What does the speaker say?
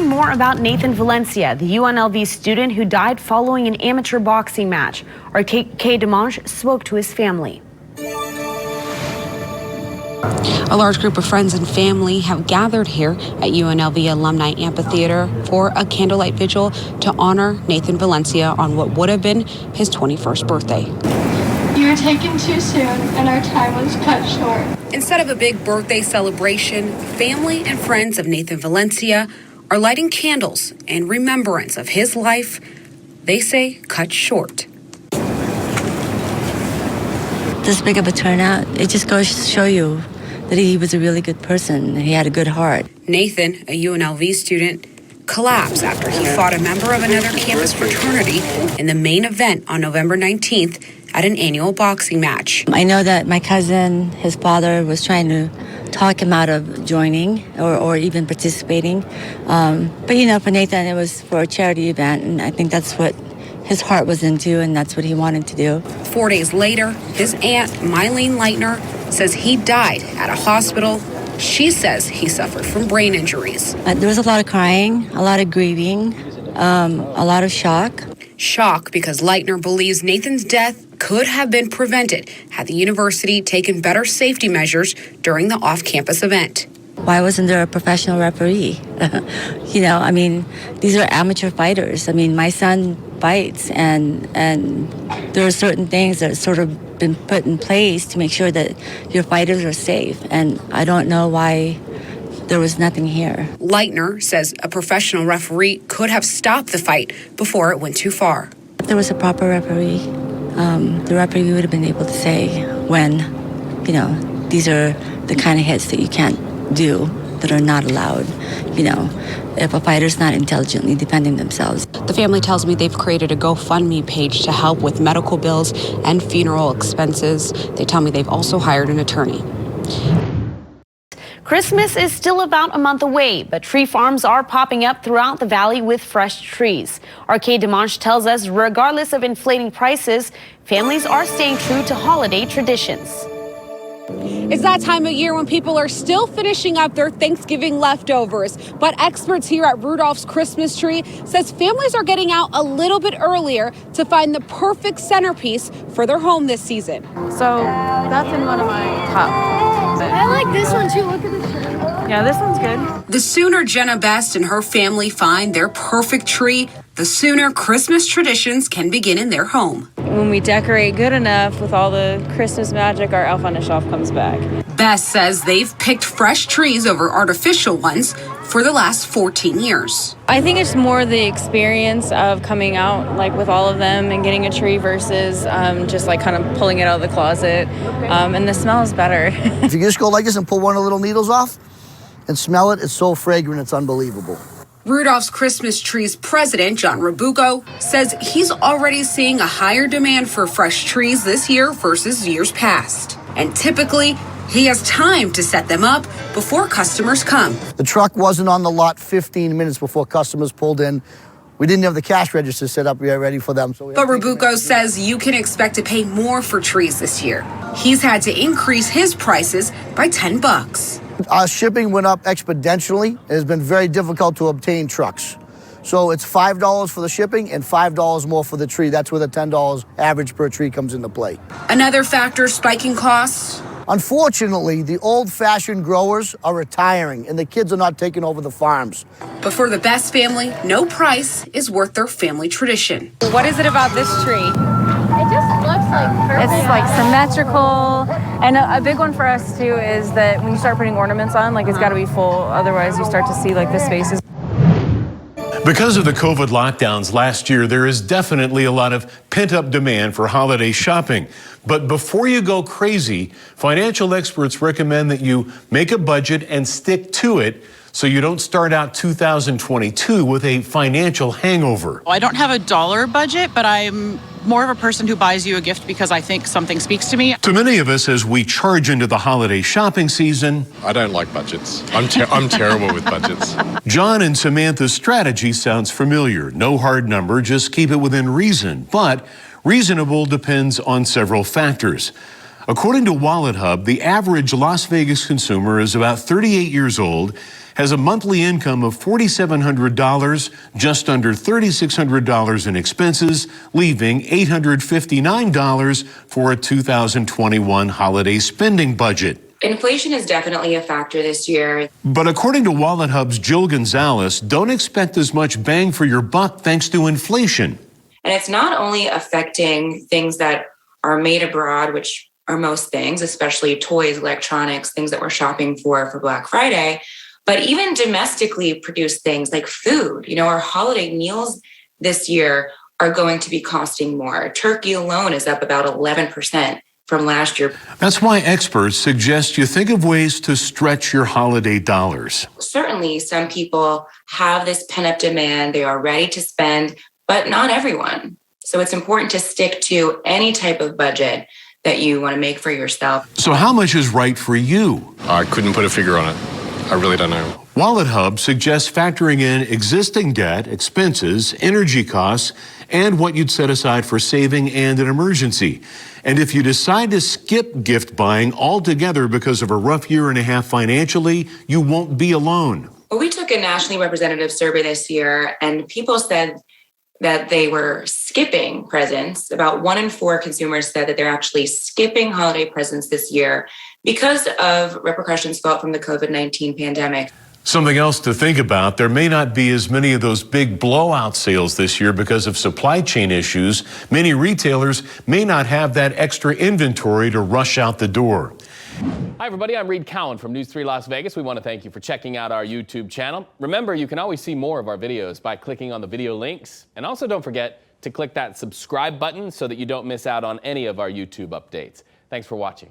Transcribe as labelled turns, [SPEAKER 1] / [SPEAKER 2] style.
[SPEAKER 1] learning more about Nathan Valencia, the UNLV student who died following an amateur boxing match. Our Kay Dimanche spoke to his family.
[SPEAKER 2] A large group of friends and family have gathered here at UNLV Alumni Amphitheater for a candlelight vigil to honor Nathan Valencia on what would have been his 21st birthday.
[SPEAKER 3] You were taken too soon and our time was cut short.
[SPEAKER 2] Instead of a big birthday celebration, family and friends of Nathan Valencia are lighting candles in remembrance of his life, they say, cut short.
[SPEAKER 4] This big of a turnout, it just goes to show you that he was a really good person. He had a good heart.
[SPEAKER 2] Nathan, a UNLV student, collapsed after he fought a member of another campus fraternity in the main event on November 19th at an annual boxing match.
[SPEAKER 4] I know that my cousin, his father, was trying to talk him out of joining or even participating. But, you know, for Nathan, it was for a charity event, and I think that's what his heart was into, and that's what he wanted to do.
[SPEAKER 2] 4 days later, his aunt, Mylene Leitner, says he died at a hospital. She says he suffered from brain injuries.
[SPEAKER 4] There was a lot of crying, a lot of grieving, a lot of shock.
[SPEAKER 2] Shock because Leitner believes Nathan's death could have been prevented had the university taken better safety measures during the off-campus event.
[SPEAKER 4] Why wasn't there a professional referee? You know, I mean, these are amateur fighters. I mean, my son fights, and there are certain things that sort of been put in place to make sure that your fighters are safe. And I don't know why there was nothing here.
[SPEAKER 2] Leitner says a professional referee could have stopped the fight before it went too far.
[SPEAKER 4] If there was a proper referee, the referee would have been able to say when, you know, these are the kind of hits that you can't do, that are not allowed, you know, if a fighter's not intelligently defending themselves.
[SPEAKER 2] The family tells me they've created a GoFundMe page to help with medical bills and funeral expenses. They tell me they've also hired an attorney.
[SPEAKER 1] Christmas is still about a month away, but tree farms are popping up throughout the valley with fresh trees. Our Kay Dimanche tells us regardless of inflating prices, families are staying true to holiday traditions.
[SPEAKER 5] It's that time of year when people are still finishing up their Thanksgiving leftovers. But experts here at Rudolph's Christmas Tree says families are getting out a little bit earlier to find the perfect centerpiece for their home this season.
[SPEAKER 6] So that's in one of my top.
[SPEAKER 3] I like this one too. Look at this tree.
[SPEAKER 6] Yeah, this one's good.
[SPEAKER 2] The sooner Jenna Best and her family find their perfect tree, the sooner Christmas traditions can begin in their home.
[SPEAKER 6] When we decorate good enough with all the Christmas magic, our elf on the shelf comes back.
[SPEAKER 2] Best says they've picked fresh trees over artificial ones for the last 14 years.
[SPEAKER 6] I think it's more the experience of coming out like with all of them and getting a tree versus just like kind of pulling it out of the closet. And the smell is better.
[SPEAKER 7] If you just go like this and pull one of the little needles off and smell it, it's so fragrant, it's unbelievable.
[SPEAKER 2] Rudolph's Christmas Tree's president, John Rabuco, says he's already seeing a higher demand for fresh trees this year versus years past. And typically, he has time to set them up before customers come.
[SPEAKER 7] The truck wasn't on the lot 15 minutes before customers pulled in. We didn't have the cash register set up yet ready for them. So
[SPEAKER 2] but Rabuco says you can expect to pay more for trees this year. He's had to increase his prices by $10.
[SPEAKER 7] Our shipping went up exponentially. It has been very difficult to obtain trucks. So it's $5 for the shipping and $5 more for the tree. That's where the $10 average per tree comes into play.
[SPEAKER 2] Another factor spiking costs.
[SPEAKER 7] Unfortunately, the old-fashioned growers are retiring and the kids are not taking over the farms.
[SPEAKER 2] But for the Best family, no price is worth their family tradition.
[SPEAKER 6] What is it about this tree?
[SPEAKER 3] It just looks like perfect.
[SPEAKER 6] It's like symmetrical. And a big one for us too is that when you start putting ornaments on, like it's got to be full. Otherwise you start to see like the spaces.
[SPEAKER 8] Because of the COVID lockdowns last year, there is definitely a lot of pent-up demand for holiday shopping. But before you go crazy, financial experts recommend that you make a budget and stick to it so you don't start out 2022 with a financial hangover.
[SPEAKER 9] I don't have a dollar budget, but I'm more of a person who buys you a gift because I think something speaks to me.
[SPEAKER 8] To many of us, as we charge into the holiday shopping season,
[SPEAKER 10] I don't like budgets. I'm terrible with budgets.
[SPEAKER 8] John and Samantha's strategy sounds familiar. No hard number, just keep it within reason. But reasonable depends on several factors. According to Wallet Hub, the average Las Vegas consumer is about 38 years old has a monthly income of $4,700, just under $3,600 in expenses, leaving $859 for a 2021 holiday spending budget.
[SPEAKER 11] Inflation is definitely a factor this year.
[SPEAKER 8] But according to Wallet Hub's Jill Gonzalez, don't expect as much bang for your buck thanks to inflation.
[SPEAKER 11] And it's not only affecting things that are made abroad, which are most things, especially toys, electronics, things that we're shopping for Black Friday, but even domestically produced things like food. You know, our holiday meals this year are going to be costing more. Turkey alone is up about 11% from last year.
[SPEAKER 8] That's why experts suggest you think of ways to stretch your holiday dollars.
[SPEAKER 11] Certainly, some people have this pent-up demand. They are ready to spend, but not everyone. So it's important to stick to any type of budget that you want to make for yourself.
[SPEAKER 8] So how much is right for you?
[SPEAKER 10] I couldn't put a figure on it. I really don't know.
[SPEAKER 8] Wallet Hub suggests factoring in existing debt, expenses, energy costs, and what you'd set aside for saving and an emergency. And if you decide to skip gift buying altogether because of a rough year and a half financially, you won't be alone.
[SPEAKER 11] Well, we took a nationally representative survey this year, and people said that they were skipping presents. About 1 in 4 consumers said that they're actually skipping holiday presents this year because of repercussions felt from the COVID-19 pandemic.
[SPEAKER 8] Something else to think about, there may not be as many of those big blowout sales this year because of supply chain issues. Many retailers may not have that extra inventory to rush out the door.
[SPEAKER 12] Hi everybody, I'm Reed Cowan from News 3 Las Vegas. We want to thank you for checking out our YouTube channel. Remember, you can always see more of our videos by clicking on the video links. And also don't forget to click that subscribe button so that you don't miss out on any of our YouTube updates. Thanks for watching.